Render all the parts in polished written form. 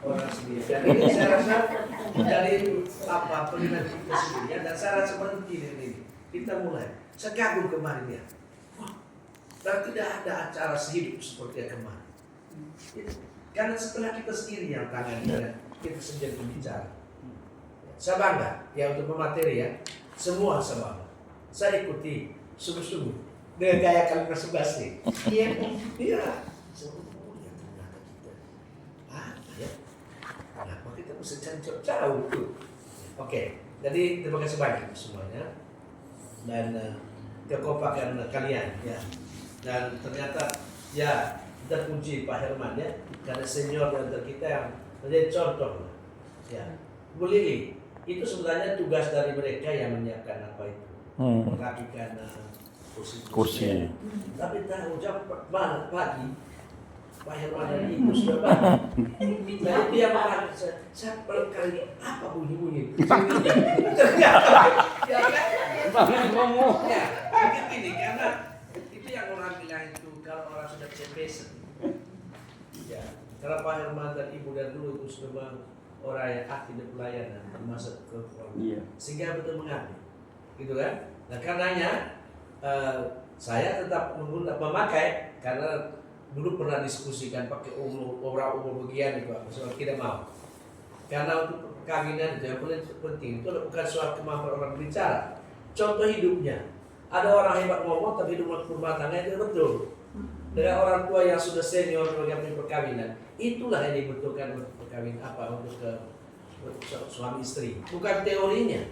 orang sendiri. Dan ini saya rasa dari penilaian kita sendiri ya, dan saya rasa berhenti ini. Kita mulai. Saya kagum kemarin ya. Wah, dan tidak ada acara sehidup seperti yang kemarin. Karena setelah kita sendiri yang tangani dan kita sendiri berbicara. Saya bangga ya untuk pemateri ya. Semua saya bangga. Saya ikuti sungguh-sungguh dengan gaya kalimat 11 nih. Iya. Semuanya ternyata kita. Apa ya? Kenapa kita mesti jauh tuh? Oke. Jadi terima kasih banyak semuanya dan kekompakan kalian ya. Dan ternyata ya kita puji Pak Herman ya, karena senior di antara kita yang menjadi contoh ya. Bu Lili, itu sebenarnya tugas dari mereka yang menyiapkan apa itu, merapikan kursi. Tapi tanggung jawab mana pagi Pak Herman dan Ibu sudah banyak. Nah dia marah, saya berkali apa bunyi-bunyi. Ternyata ya kan? Ngomong. Ya, mungkin gini karena itu yang orang bilang itu kalau orang sudah CPS. Ya, karena Pak Herman dan Ibu dan dulu itu sudah orang yang aktif di pelayanan termasuk ke sehingga betul mengambil, gitu kan? Nah karenanya saya tetap memakai karena dulu pernah diskusikan pakai orang umur bagian itu apa soal tidak mau karena untuk perkawinan itu yang paling penting itu bukan soal kemampuan orang berbicara, contoh hidupnya. Ada orang hebat ngomong tapi hidup rumah tangga itu betul. Dengan orang tua yang sudah senior bagaimana perkawinan, itulah yang dibutuhkan untuk perkawinan apa untuk suami istri, bukan teorinya.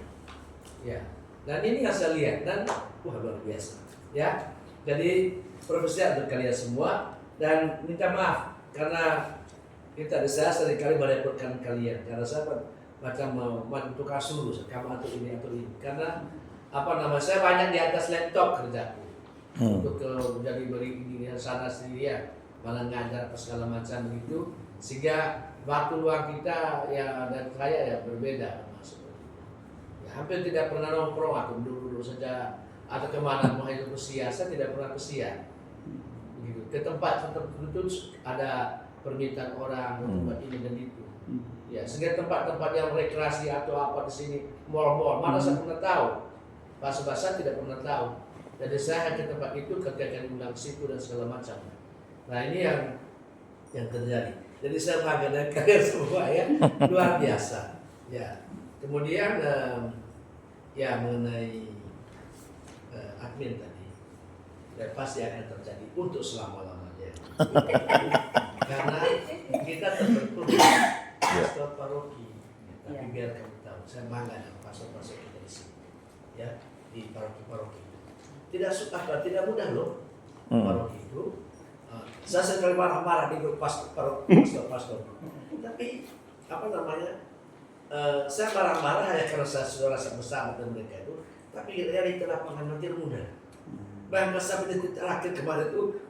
Ya, dan ini yang saya lihat dan luar biasa. Ya, jadi profesi untuk kalian semua dan minta maaf karena kita saya seringkali merepotkan kalian karena saya macam tukar suruh kamu atau ini karena saya banyak di atas laptop kerjaku untuk jadi beri ini sana sendiri ya, malah ngajar apa segala macam begitu sehingga waktu luang kita ya dan saya ya berbeda maksudnya. Ya, hampir tidak pernah nongkrong aku dulu saja atau kemana mau itu pesiar, saya tidak pernah pesiar. Gitu. Ke tempat tertentu ada permintaan orang untuk ini dan itu. Ya, sehingga tempat-tempat yang rekreasi atau apa di sini mall-mall mana saya pernah tahu. Bahasa-bahasa tidak pernah tahu. Jadi saya ke tempat itu kerjakan undang situ dan segala macam. Nah ini yang terjadi. Jadi saya bangga dengan kalian semua ya, luar biasa. Ya, kemudian ya mengenai admin tadi, ya pasti akan terjadi untuk selama-lamanya. Karena kita terbentuk pastor paroki. Tapi biar kamu tahu, saya bangga dengan pastor-pastor kita di sini. Ya, di paroki-paroki. Tidak mudah loh paroki itu. Saya sering marah-marah di grup pastor. Tapi saya marah-marah hanya karena saya sudah rasa bersama dengan mereka itu. Tapi dari lapangan nanti mudah. Bahkan sampai detik terakhir kemarin itu,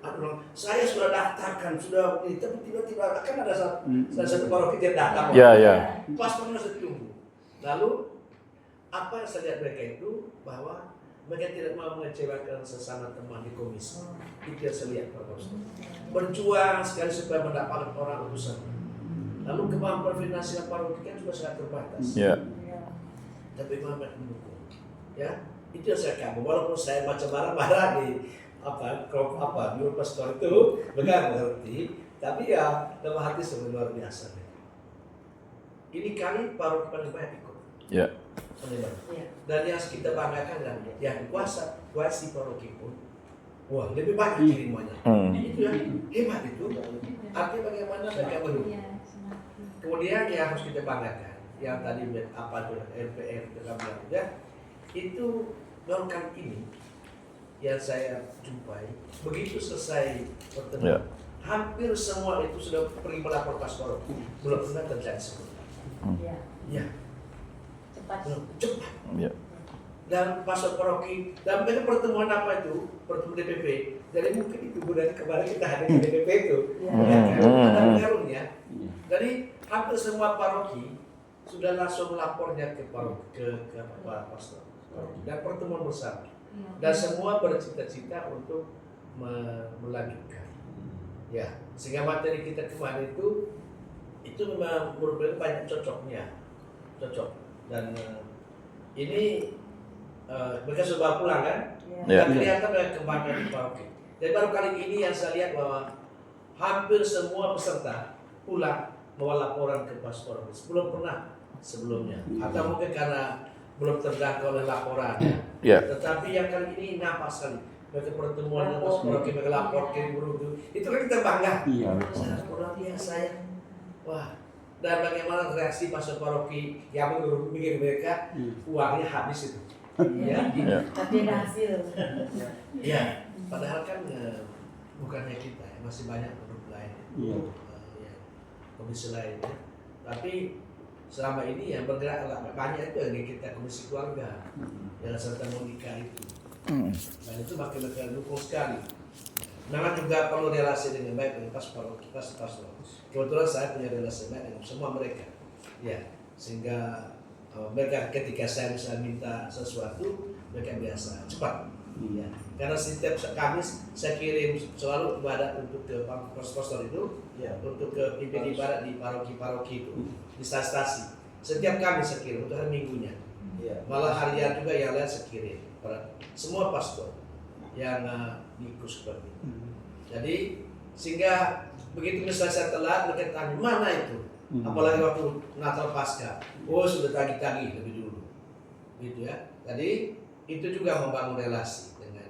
saya sudah daftarkan, sudah ini, tapi tiba-tiba kan ada satu paroki yang datang. Pastornya saya tunggu. Lalu apa yang saya lihat mereka itu bahwa mereka tidak mau mengecewakan sesama teman di komisi. Itu yang saya lihat Pak Pastor. Berjuang sekali supaya mendapatkan orang utusan. Lalu kemampuan finansial paroki kan juga sangat terbatas. Tapi Muhammad mendukung. Ya, itu yang saya kagum. Walaupun saya macam marah-marah di di pastor itu, benar mengerti. Tapi ya dalam hati sungguh luar biasa. Ini kali paroki paling banyak ikut. Dan yang kita banggakan dan yang kuasi paroki pun, wah lebih banyak kirimannya. Itu ya hebat itu. Artinya bagaimana mereka mendukung. Kemudian yang harus kita banggakan, yang tadi apa itu LPR kita bilang ya, itu Dorkan ini yang saya jumpai begitu selesai pertemuan, hampir semua itu sudah pergi melapor pastor, belum pernah terjadi sebelumnya. Ya. Cepat. Dan pastor paroki dan pertemuan apa itu pertemuan DPP. Jadi mungkin itu dari kemarin kita hadir di DPP itu. Ada pengaruhnya. Jadi hampir semua paroki sudah langsung melapornya ke pastor dan pertemuan bersama. Dan semua bercita-cita untuk melanjutkan. Ya, sehingga materi kita kemarin itu itu memang merupakan banyak cocok. Dan ini mereka sudah pulang kan? Dan kelihatan banyak kebanggaan di paroki. Jadi baru kali ini yang saya lihat bahwa hampir semua peserta pulang membawa laporan ke pastor. Belum pernah sebelumnya. Atau mungkin karena belum terjangkau oleh laporan. Tetapi yang kali ini nampak sekali. Mereka pertemuan dengan pastor, mereka lapor ke guru itu kan kita bangga. Sangat luar biasa ya. Wah. Dan bagaimana reaksi pastor paroki yang mikir mereka uangnya habis itu. Tapi ada hasil. Ya, padahal kan bukannya kita ya, masih banyak produk lain. Komisi lainnya. Tapi selama ini yang bergerak banyak itu yang kita komisi keluarga yang serta Monika itu. Dan itu makin mereka dukung sekali. Memang juga perlu relasi dengan baik dengan pastor. Kebetulan saya punya relasi baik dengan semua mereka. Ya, sehingga mereka ketika saya bisa minta sesuatu, mereka biasa cepat. Ya. Karena setiap Kamis saya kirim selalu ibadat untuk ke pastor itu, untuk ke pimpin ibadat di paroki-paroki itu, di stasi. Setiap Kamis saya kirim untuk hari Minggunya. Malah harian juga yang lain saya kirim pada semua pastor yang ikut seperti itu. Jadi sehingga begitu misalnya saya telat, mereka tanya mana itu? Apalagi waktu Natal Pasca, sudah tagih-tagih lebih dulu, gitu ya. Jadi itu juga membangun relasi dengan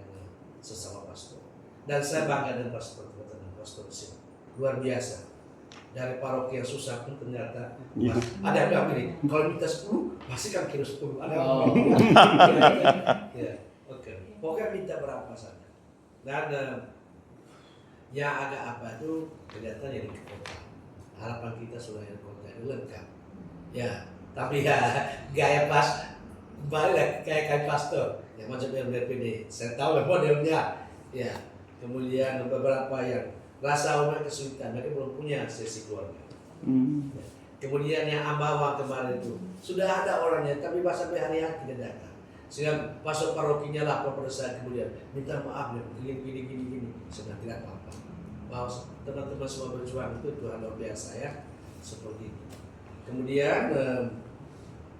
sesama pastor. Dan saya bangga dengan pastor di sini, luar biasa. Dari paroki yang susah pun ternyata ada yang bilang ini, kalau minta 10, pasti kan kira 10. Ada yang ya, oke. Pokoknya minta berapa saja. Dan yang agak apa itu kelihatan yang di kota. Harapan kita sudah yang kota itu lengkap. Ya, tapi ya gaya pas balik kayak pastor yang macam BPD. Saya tahu modelnya. Ya, kemudian beberapa yang rasa umat kesulitan, mereka belum punya sesi keluarga. Ya. Kemudian yang Ambawa kemarin itu sudah ada orangnya, tapi sampai hari-hari tidak datang. Sehingga pastor parokinya lapor pada saya kemudian minta maaf ya, gini. Sudah tidak apa-apa. Bahwa teman-teman semua berjuang itu Tuhan luar biasa ya, seperti itu. Kemudian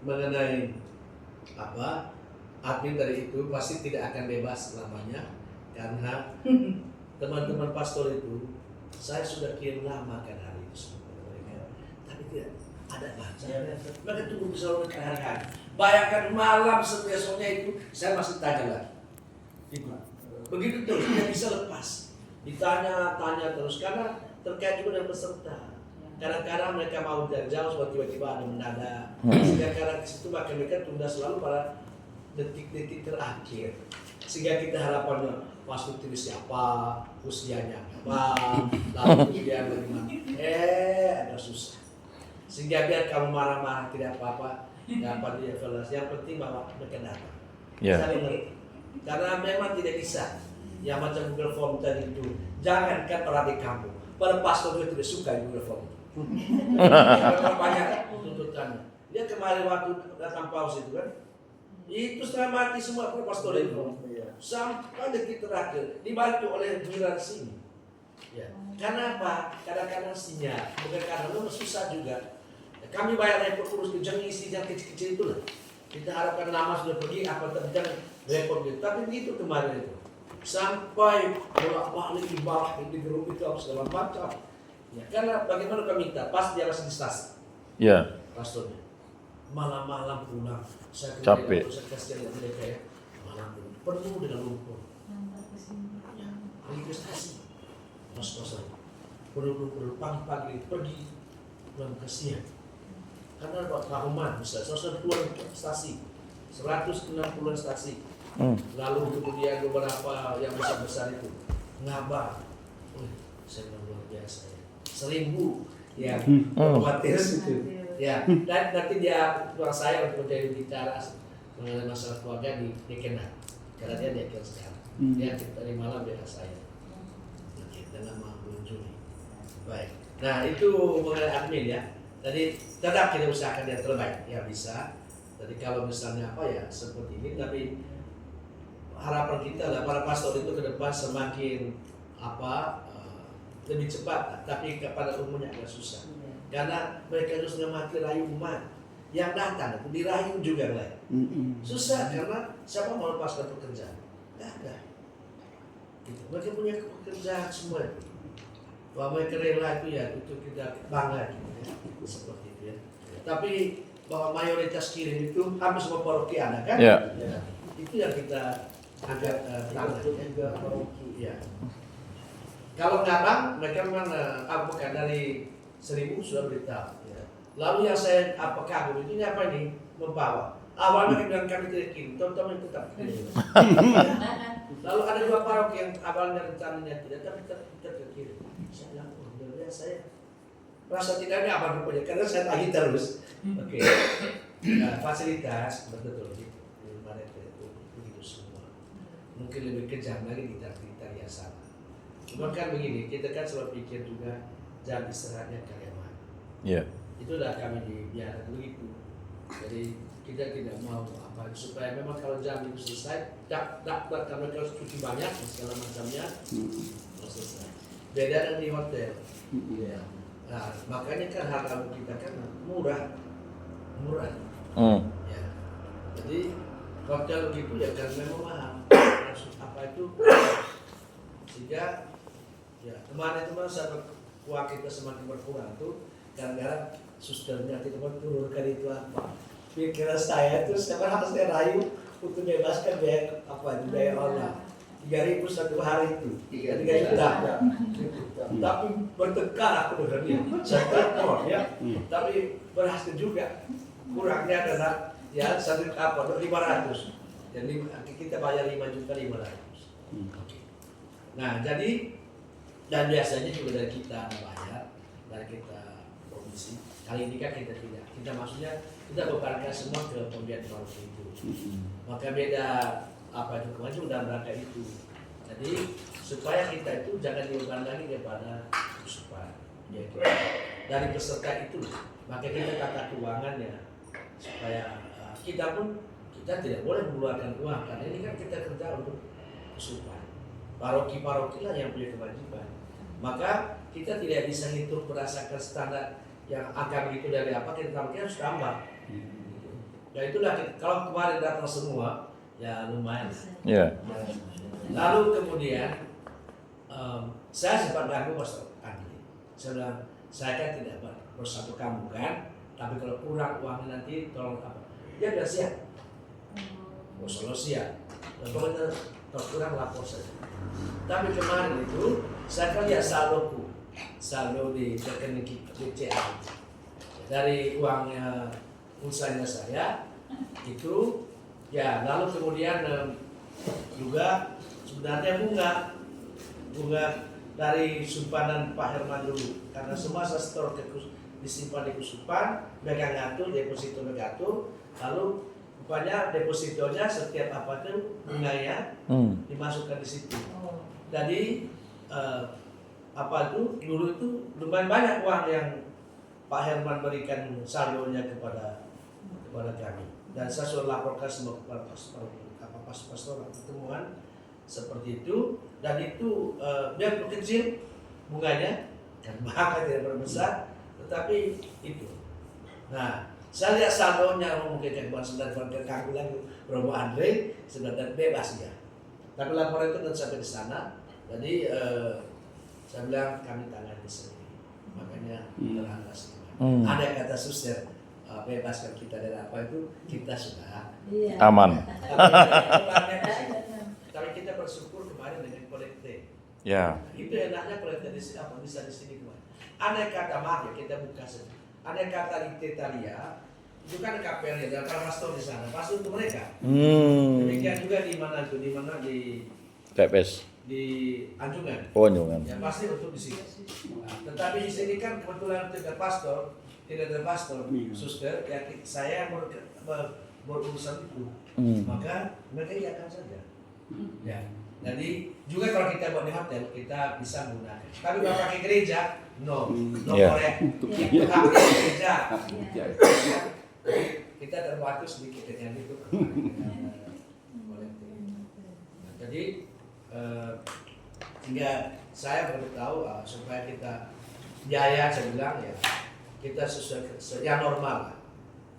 mengenai admin dari itu pasti tidak akan bebas selamanya karena teman-teman pastor itu saya sudah kirim lama kan hari itu mereka, tapi tidak ada baca. Mereka tunggu selalu hari-hari. Bayangkan malam besoknya itu saya masih tanya lagi. Begitu terus tidak bisa lepas. Ditanya terus karena terkait juga dengan peserta. Kadang-kadang mereka mau dari jauh, tiba-tiba ada mendadak. Sehingga karena situ maka mereka tunda selalu pada detik-detik terakhir. Sehingga kita harapannya pasti tulis siapa, usianya apa, lalu kemudian bagaimana. Ada susah. Sehingga biar kamu marah-marah tidak apa-apa, dapat dievaluasi. Yang penting bahwa mereka datang. Saya mengerti. Karena memang tidak bisa. Yang macam Google Form tadi itu, jangankan para di kampung, para pastor juga tidak suka Google Form. Karena banyak tuntutannya. Dia kemarin waktu datang paus itu kan, itu setengah mati semua para pastor itu. Sampai detik terakhir dibantu oleh jiran sini. Ya. Karena apa? Kadang-kadang sinyal, bukan karena memang susah juga. Kami bayar repot urus jangan isi yang kecil-kecil itu lah. Kita harapkan nama sudah pergi, apa jangan repot gitu. Tapi begitu kemarin itu. Sampai bolak-balik ibadah di grup itu segala macam. Ya, karena bagaimana kami minta, pas dia masih di stasi. Pastornya. Malam-malam pulang. Saya capek. Saya kasih lihat mereka ya. Malam pulang. Penuh dengan lumpur. Ya, pergi ke stasi. Kos-kosan. Perlu pagi-pagi pergi pulang ke siang. Karena Pahuman bisa 120 stasi. 160 stasi. Lalu kemudian beberapa yang besar-besar itu ngabar. Saya luar biasa ya. 1000 ya otomatis itu. Ya, dan nanti dia tuan saya untuk menjadi bicara mengenai masalah keluarga di Kena. Karena dia Kena sekarang. Dia tadi malam dengan saya. Dengan bulan Juni. Baik. Nah, itu mengenai admin ya. Jadi tetap kita usahakan yang terbaik ya bisa. Jadi kalau misalnya seperti ini, tapi harapan kita lah para pastor itu ke depan semakin lebih cepat, tapi pada umumnya agak susah. karena mereka harus mati rayu umat yang datang, dirayu juga lah. Susah karena siapa mau lepaskan pekerjaan? Tidak ada. Gitu. Mereka punya pekerjaan semua itu. Bahwa mereka rela itu ya, itu kita bangga gitu ya. Seperti itu ya. Tapi bahwa mayoritas kirim itu hampir semua paroki ada kan? Ya. Ya. Itu yang kita agak tangan juga paroki ya. Kalau ngarang mereka memang bukan dari 1000 sudah beritahu. Ya. Lalu yang saya kagum itu apa ini membawa. Awalnya bilang kami tidak kirim, teman-teman tetap kirim. Lalu ada 2 paroki yang awalnya rencananya tidak, tapi tetap kirim. Saya bilang, oh benar saya merasa tidak ada apa rupanya, karena saya tagih terus. Oke. Nah, fasilitas betul gitu. Mana itu begitu semua. Mungkin lebih kejam lagi kita yang sama. Cuma kan begini, kita kan selalu pikir juga jam istirahatnya karyawan. Iya. Itulah kami dibiarkan begitu. Jadi kita tidak mau apa supaya memang kalau jam itu selesai, karena kalau cuci banyak segala macamnya selesai. Beda dengan di hotel. Ya. Nah, makanya kan harga kita kan murah. Ya. Jadi hotel gitu ya kan memang mahal. Apa itu? Sehingga ya kemarin itu masa uang kita semakin berkurang tuh gara-gara susternya tidak mau turunkan itu apa. Pikiran saya itu setiap harus saya rayu untuk bebaskan biaya apa biaya online 3.000 satu hari itu 3 juta. Tapi bertengkar aku dengan dia. Saya telepon ya. Tapi berhasil juga. Kurangnya adalah ya 500. Jadi kita bayar 5.500.000. Nah, jadi dan biasanya juga dari kita bayar, dari kita komisi. Kali ini kan kita tidak. Kita maksudnya kita bebankan semua ke pembiayaan paroki itu. Maka beda apa itu kemarin sudah berangkat itu. Jadi supaya kita itu jangan dibeban lagi kepada kesusahan. Yaitu dari peserta itu, maka kita tata keuangannya supaya kita pun kita tidak boleh mengeluarkan uang karena ini kan kita kerja untuk kesusahan. Paroki-paroki lah yang punya kewajiban. Maka kita tidak bisa hitung berdasarkan standar yang agak begitu dari apa kita harus tambah. Ya itulah kalau kemarin datang semua ya lumayan. Iya. Lalu kemudian saya sempat ganggu Pastor Andi. Saya bilang saya kan tidak bersatu kamu kan, tapi kalau kurang uangnya nanti tolong apa? Dia sudah siap. Oh selalu siap. Pokoknya kalau kurang lapor saja. Tapi kemarin itu saya kan lihat saldo di rekening BCA dari uangnya usahanya saya itu ya lalu kemudian juga sebenarnya bunga dari simpanan Pak Herman dulu karena semua saya store disimpan di Kusupan, mereka ngatur deposito negatur, lalu rupanya depositonya setiap apa itu bunganya dimasukkan di situ. Jadi apa itu dulu itu lumayan banyak uang yang Pak Herman berikan saldonya kepada kami dan saya sudah laporkan semua kepada pastoral pertemuan seperti itu dan itu biar kecil bunganya dan bahkan tidak berbesar tetapi itu. Nah saya lihat saldonya mungkin bukan sudah terganggu lagi Romo Andre sudah bebas ya. Tapi laporan itu dan sampai di sana. Jadi saya bilang kami tangani sendiri. Makanya terlantas. Ada kata suster bebaskan kita dari apa itu kita sudah aman. Tapi kita bersyukur kemarin dengan kolekte. Ya. Itu enaknya kolekte di sini apa bisa di sini kemarin. Ada kata maaf ya kita buka saja. Ada kata Italia itu kan kapelnya dan para pastor di sana pastor untuk mereka. Demikian juga di mana itu di TPS di Anjungan. Oh Anjungan. Ya pasti untuk di sini. Nah, tetapi di sini kan kebetulan tidak ada pastor, suster. Ya saya berurusan itu. Maka mereka iakan saja. Ya. Jadi juga kalau kita buat di hotel kita bisa menggunakan. Tapi kalau pakai gereja, no boleh. Itu hak gereja. Kita terwaktu sedikit dengan itu. Jadi hingga saya baru tahu supaya kita biaya saya bilang ya kita sesuai yang normal lah.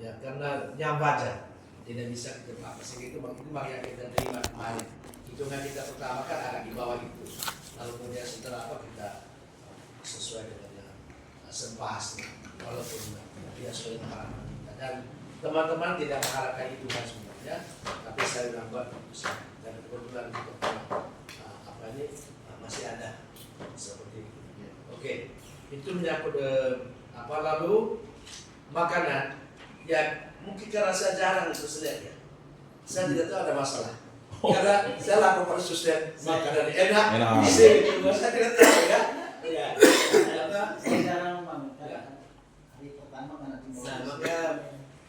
Ya, karena yang wajar tidak bisa kita apa sehingga itu yang kita terima kemarin. Hitungan kita pertama kan agak di bawah itu. Lalu kemudian setelah apa kita sesuai dengan yang sebahasnya, walaupun tidak sesuai dengan harapan kita. Dan teman-teman tidak mengharapkan itu kan sebenarnya, tapi saya sudah buat keputusan dan kebetulan untuk apa ini masih ada seperti itu. Oke, itu menyangkut apa lalu makanan yang mungkin karena saya jarang itu ya. Saya tidak tahu ada masalah. Karena saya lapor pada suster makanan enak. Saya tidak tahu ya. Ya. Saya jarang hari pertama karena Nah, maka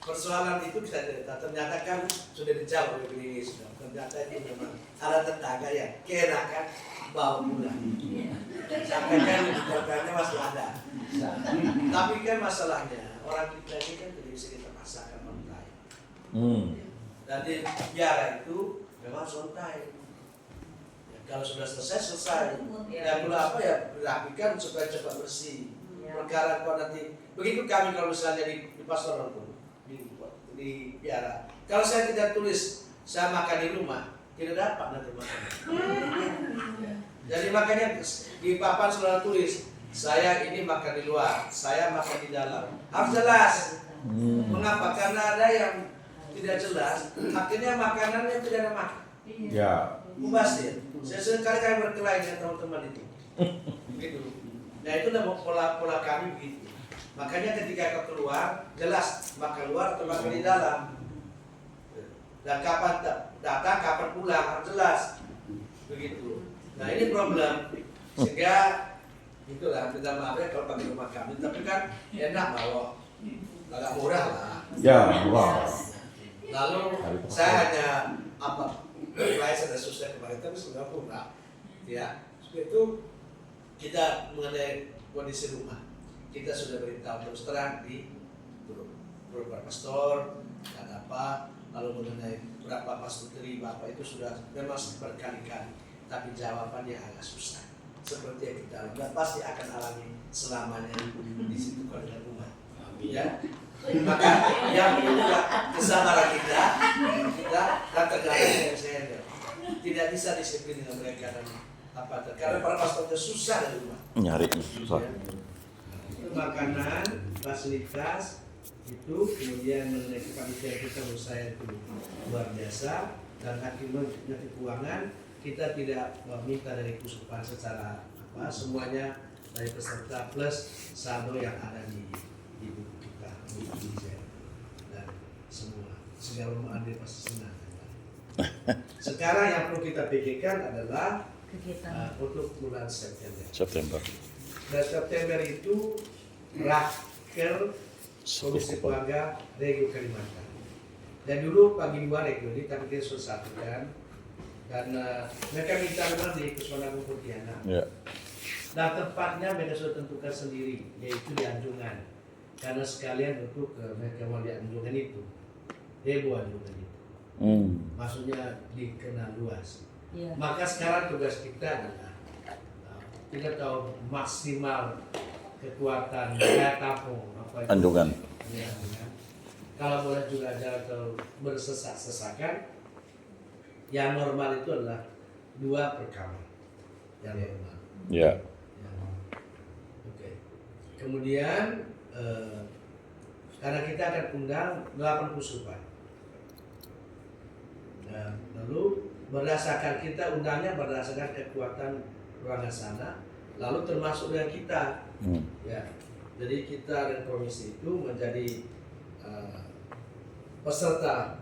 persoalan itu bisa ternyata kan sudah dijawab oleh ini sudah. Ternyata itu memang ada tetangga yang keenakan bawa pulang. Sampai kan dikatakannya masih ada. Tapi kan masalahnya orang kita ini kan tidak bisa kita paksakan mentai. Dan di biara itu memang sontai. Ya, kalau sudah selesai. Dan kalau apa ya rapikan supaya cepat bersih. Perkara kalau nanti begitu kami kalau misalnya di pastoral itu di biara. Kalau saya tidak tulis saya makan di rumah tidak dapat nanti makan. Jadi makanya di papan selalu tulis saya ini makan di luar, saya makan di dalam. Harus jelas. Mengapa? Karena ada yang tidak jelas, akhirnya makanannya tidak ada makan. Ya. Mubazir. Saya sekali-kali berkelahi dengan teman-teman itu. Begitu. Nah itu adalah pola kami begitu. Makanya ketika kau keluar, jelas makan luar atau makan di dalam. Dan kapan datang, kapan pulang, harus jelas. Begitu. Nah ini problem. Sehingga itulah kita maaf ya kalau pakai rumah kami, tapi kan enak bawa, agak murah lah. Ya, wow. Lalu saya hanya apa? Saya sudah susah kemarin, tapi sudah murah. Ya, itu kita mengenai kondisi rumah. Kita sudah beritahu terus terang di grup pastor dan apa, lalu mengenai berapa pastor terima apa itu sudah memang berkali-kali, tapi jawabannya agak susah. Seperti yang kita alami, pasti akan alami selamanya di situ kalau dengan rumah. Ya, maka yang ini juga kesabaran kita dan tergantung yang saya tidak bisa disiplin dengan mereka dan apa karena para pastornya susah dari rumah. Nyari susah. Itu makanan, fasilitas itu kemudian mengenai kepanitiaan kita menurut saya itu luar biasa dan akibat nanti keuangan kita tidak meminta dari keuskupan secara apa semuanya dari peserta plus saldo yang ada di buku kita di Indonesia dan semua sehingga rumah Anda pasti senang. Sekarang yang perlu kita pikirkan adalah untuk bulan September. Dan September itu raker Komisi Keluarga Regio Kalimantan. Dan dulu pagi dua Regio ini tapi kita sudah satukan karena mereka minta memang di Kusuma Agung Pontianak. Ya. Dan tempatnya mereka sudah tentukan sendiri yaitu di Anjungan. Karena sekalian untuk mereka mau di Anjungan itu, Debo Anjungan itu. Maksudnya dikenal luas. Ya. Maka sekarang tugas kita adalah kita tahu maksimal kekuatan daya tampung apa itu Anjungan. Ya, kalau boleh juga ada bersesak-sesakan yang normal itu adalah 2 per kamar yang normal. Ya. Oke. Kemudian karena kita akan undang 8 kuskupan. Nah, lalu berdasarkan kita undangnya berdasarkan kekuatan ruangan sana, lalu termasuk dengan kita. Ya, jadi kita dan komisi itu menjadi peserta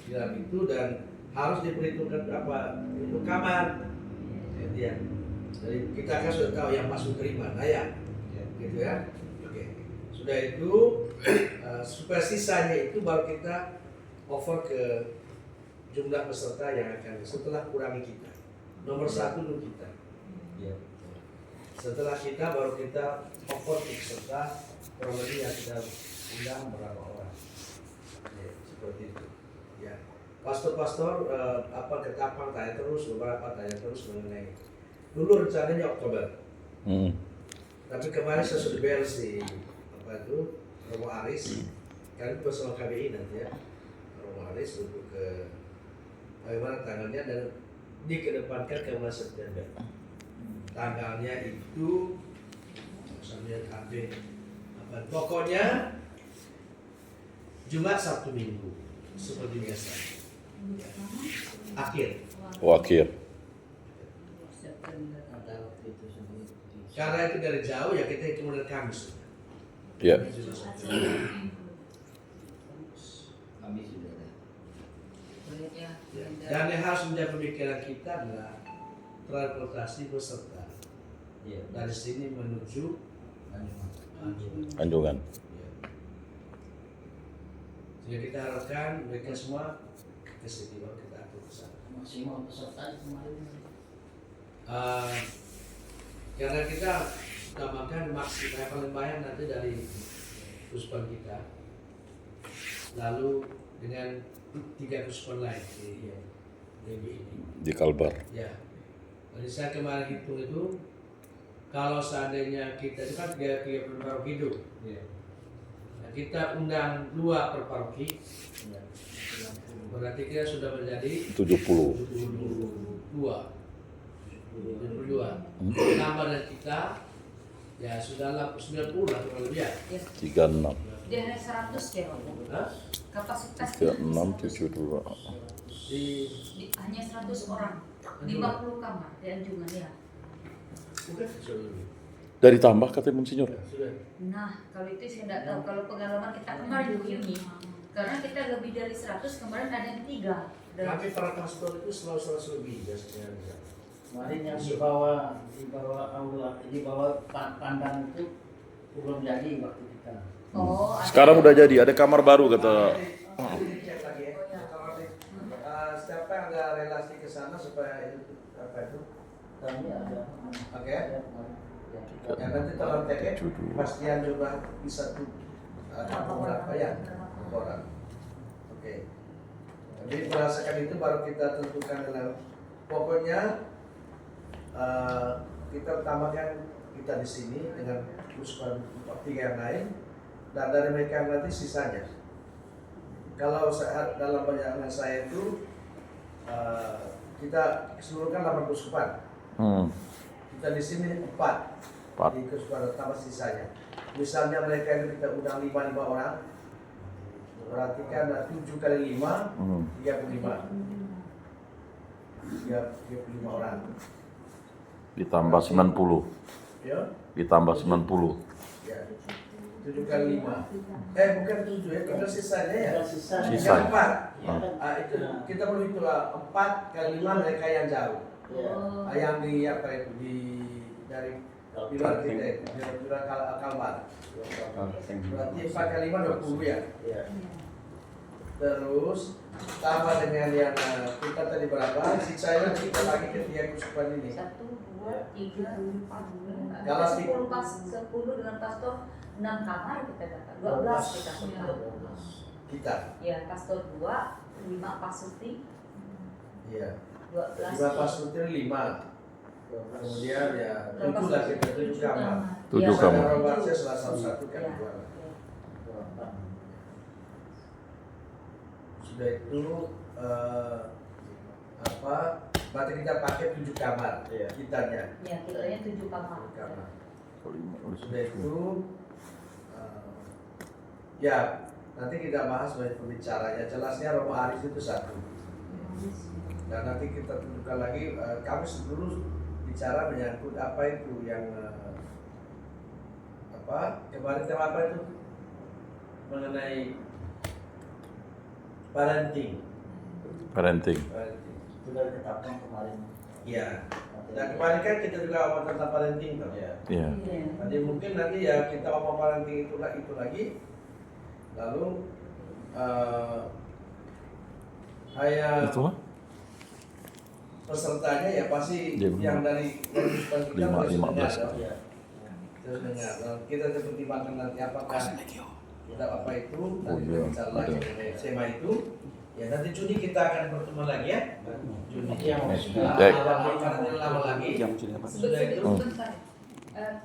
di dalam itu dan harus diperhitungkan berapa untuk kamar. Ya, jadi kita kan sudah tahu yang masuk terima layak, gitu ya. Oke, sudah itu supaya sisanya itu baru kita over ke jumlah peserta yang akan setelah kurangi kita. Nomor 1 dulu kita. Ya. Setelah kita baru kita over ke peserta kurang lebih yang kita undang berapa orang. Ya, seperti itu. Ya. Pastor-pastor apa ketapang tanya terus beberapa tanya terus mengenai dulu rencananya Oktober. Tapi kemarin saya sudah bel si apa apa itu Romo Aris, kalian bersama KBI nanti ya, Romo Aris untuk ke bagaimana tanggalnya dan dikedepankan ke bulan September. Tanggalnya itu sambil update apa pokoknya Jumat Sabtu Minggu seperti biasa. Akhir. Wakil. Ada waktu itu sendiri. Karena itu dari jauh ya kita hitung dari Kamis. Ya. Kami sudah ada. Ya. Dan yang harus menjadi pemikiran kita adalah transportasi peserta Iya. dari sini menuju Anjungan. Ya. Jadi kita harapkan mereka semua ke sini baru kita atur ke sana. Maksimal peserta kemarin. Karena kita utamakan maksimal yang paling banyak nanti dari kuspan kita, lalu dengan 3 kuspan lain di ini. Di Kalbar. Ya, jadi saya kemarin hitung itu, kalau seandainya kita itu kan 30 paroki hidup, Iya. nah, kita undang 2 per paroki, Iya. berarti kita sudah menjadi 70. 72. 72. Tambah dari kita, ya sudah 90 lah kurang lebih ya. 36. Dia hanya 100 ya, Romo. Hah? Kapasitas 3672. hanya 100 orang. 50 kamar di Anjungan ya. Bukan sudah lebih. Dari tambah katanya Monsinyur. Ya, sudah. Nah, kalau itu saya tidak tahu. Kalau pengalaman kita kemarin begini, karena kita lebih dari 100, kemarin ada yang 3. Kami para pastor itu selalu 100 lebih biasanya. Kemarin yang di bawah aula, di bawah pandang itu belum jadi waktu kita. Oh, ada. Sekarang udah jadi, ada kamar baru kata. Jadi cek lagi ya. Kalau siapa yang ada relasi ke sana supaya itu apa itu? Kami ada. Oke. Ada kemarin. Ya. Ya nanti tolong cek ya. Pastian jumlah bisa tuh berapa ya orang. Oke. Jadi berdasarkan itu baru kita tentukan dalam pokoknya kita utamakan kita di sini dengan kuspan 3 yang lain dan dari mereka nanti sisanya. Kalau dalam bayangan saya itu kita keseluruhan 8 kuspan. Kita di sini 4 di kuspan tambah sisanya. Misalnya mereka itu kita undang 5 orang, berarti kan 7 kali 5 35. 35 orang. Ditambah 90. Ya. Ditambah 90. Ya. 7 kali 5. Bukan 7 ya, karena sisanya ya. Sisa. Sisa. Yang 4. Ya. Itu kita perlu itulah 4 kali 5 mereka yang jauh. Ya. Yang di apa itu dari pilar kita itu, pilar Kalbar. Berarti 4 kali 5 20 ya. Ya. Terus tambah dengan yang kita tadi berapa? Sisanya kita bagi ke 3 kuspan ini. 1, 2, 3, 4, Kalau 10 dengan pastor 6 kamar kita dapat. 12 kita total. Kita. Ya, pastor 2, 5 pasuti, Iya. 12. 5 pasuti 5. Kemudian ya 7 lah kita 7 kamar. 7 Ya, kamar. Robarsnya salah satu kan Ya. 2. Sudah itu berarti kita pakai 7 kamar kitanya. Ya, kitanya 7 kamar. 7 kamar. Sudah itu ya nanti kita bahas banyak pembicaranya. Jelasnya Romo Aris itu 1. Dan nanti kita tentukan lagi kami dulu bicara menyangkut apa itu yang kemarin tema apa itu mengenai parenting. Sudah ditetapkan kemarin. Ya. Dan kemarin kan kita juga omong tentang parenting kan. Iya. Jadi mungkin nanti ya kita omong parenting itu lagi. Lalu Itu mah? pesertanya ya pasti Ya, yang dari kuspan kita 15. Ya. Terus dengar. Kita pertimbangkan nanti apakah kita apa itu nanti iya, kita bicara lagi ada. mengenai tema itu. Ya nanti Juni kita akan bertemu lagi ya. Juni. Yang Lama lagi. Sebentar.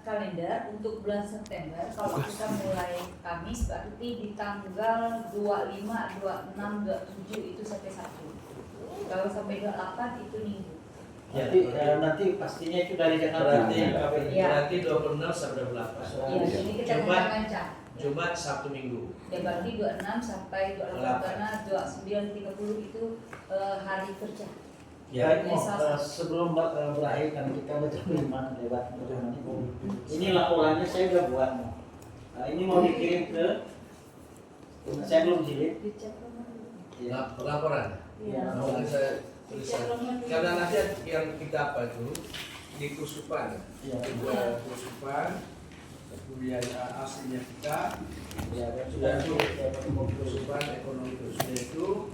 kalender untuk bulan September kalau kita mulai Kamis berarti di tanggal 25, 26, 27 itu sampai Sabtu. Kalau sampai 28 itu Minggu. Jadi nanti pastinya itu dari Jakarta. Berarti 26 sampai 28. Iya, jadi kita ngancam. Jumat, Sabtu, Minggu. Ya berarti 26 sampai 28 karena 29, 30 itu hari kerja. Ya, sebelum berakhir kan kita baca firman lewat ini laporannya saya udah buat. Nah, ini mau dikirim ke saya belum jilid. Laporan. Iya. Mungkin saya tulisan. Karena nanti yang kita apa itu di Kusupan. Iya. Kedua Kusupan. Kemudian aslinya kita. Ya, dan Sudah sudah itu Kusupan ekonomi sudah itu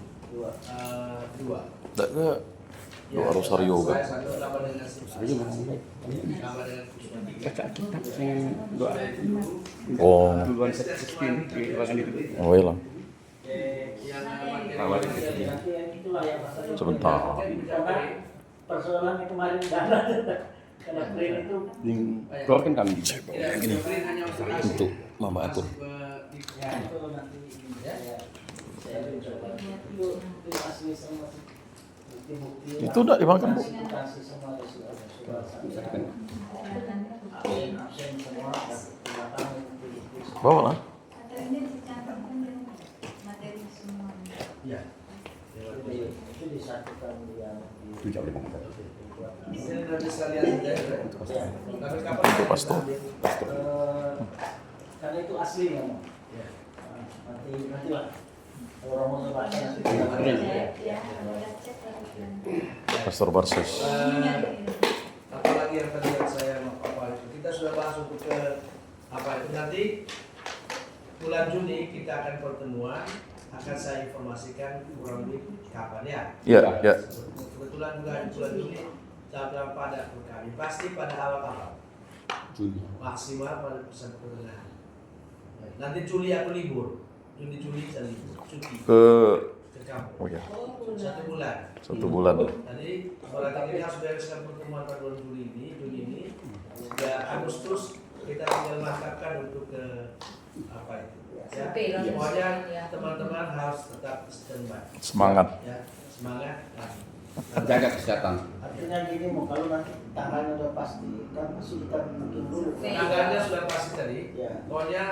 dua. Doa Rosario kan. Saya satu tambah dengan tambah dengan Kusupan tiga. doa Oh, duluan miskin doakan itu. oh hilang. Yang Sebentar. Karena persoalannya kemarin darah karena print itu Yang doakan kami. Gini. Untuk Mama atur. ya itu nanti saya coba itu asli sama bukti-bukti Itu udah dimakan, Bu? kasih semua sudah absen semua dan datang bukti-bukti Bawa lah. Ya. itu disatukan yang di Ini nanti sekalian saja. Tapi kapan? Itu pastor. karena itu asli ya Mo. Ya. Nanti lah kalau orang mau coba nanti kita Pastor Barses. Apalagi yang tadi yang saya mau apa itu kita sudah bahas untuk ke apa itu nanti bulan Juni kita akan pertemuan akan saya informasikan kurang lebih kapan ya. Iya, ya. Kebetulan juga di bulan Juni dalam pada kami pasti pada awal maksimal pada pesan pertengahan. Nanti Juli aku libur, Juli saya libur, cuti ke kampung. Oh ya, 1 bulan. 1 bulan. Jadi orang kita harus bereskan pertemuan pada bulan Juni ini. Ya Agustus kita tinggal mantapkan untuk ke apa itu. Ya, pokoknya teman-teman harus tetap standby. Semangat. Ya, semangat. Jaga kesehatan. artinya gini Mo, kalau nanti tanggalnya udah pasti kan masih kita bikin dulu Tanggalnya sudah pasti tadi. ya Pokoknya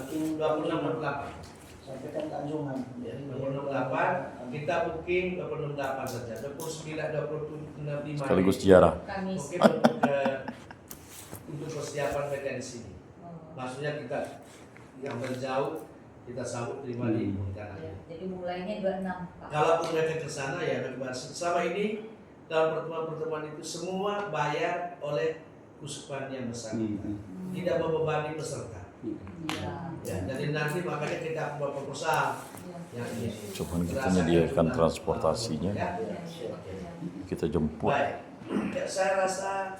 bikin 26-28. sampaikan ke anjungan Ya, 26-28 kita booking 26-28 saja. 29-27-65 Sekaligus ziarah. Kamis. mungkin untuk persiapan mereka di sini. Maksudnya kita yang berjauh kita sambut terima di pernikahan. Ya, jadi mulainya 26 Pak. Kalaupun mereka ke sana ya selama ini dalam pertemuan-pertemuan itu semua bayar oleh Kusupan yang bersangkutan. Tidak membebani peserta. Ya. Ya, jadi nanti makanya kita buat proposal yang ini. Cuman kita menyediakan transportasinya. Ya. Kita jemput. Baik. Ya, saya rasa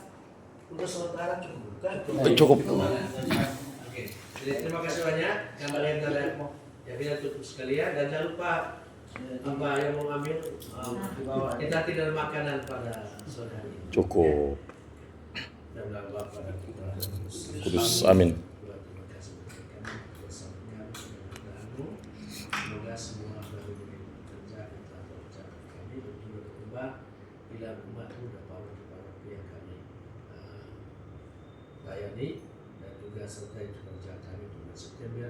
untuk sementara cukup kan? Cukup. Oke. Jadi terima kasih banyak yang kalian ya bila tutup sekalian dan jangan lupa apa yang mau ambil di bawah. Kita tidak makanan pada sore hari ini. Cukup. Dan Bapak pada kita. Kudus. Amin. Terima kasih kepada kami bersamanya dengan semoga semua baru bekerja dan telah bekerja kami betul berkembang bila umatmu dapat yang kami layani dan juga sertai kerja kami di bulan September.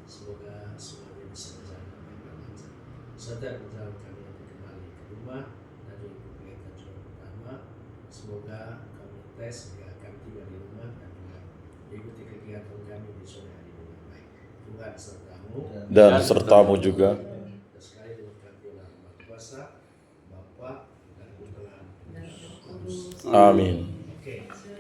Semoga semuanya bisa berjalan dengan lancar. Serta perjalanan kami nanti kembali ke rumah dan juga kegiatan jual pertama. Semoga kami tes hingga kami tiba di rumah dan juga mengikuti kegiatan kami di sore hari dengan baik. Tuhan sertamu Dan sertamu juga. dan sekali diberkati oleh Allah Kuasa, Bapa dan Putra dan Roh Kudus. Amin.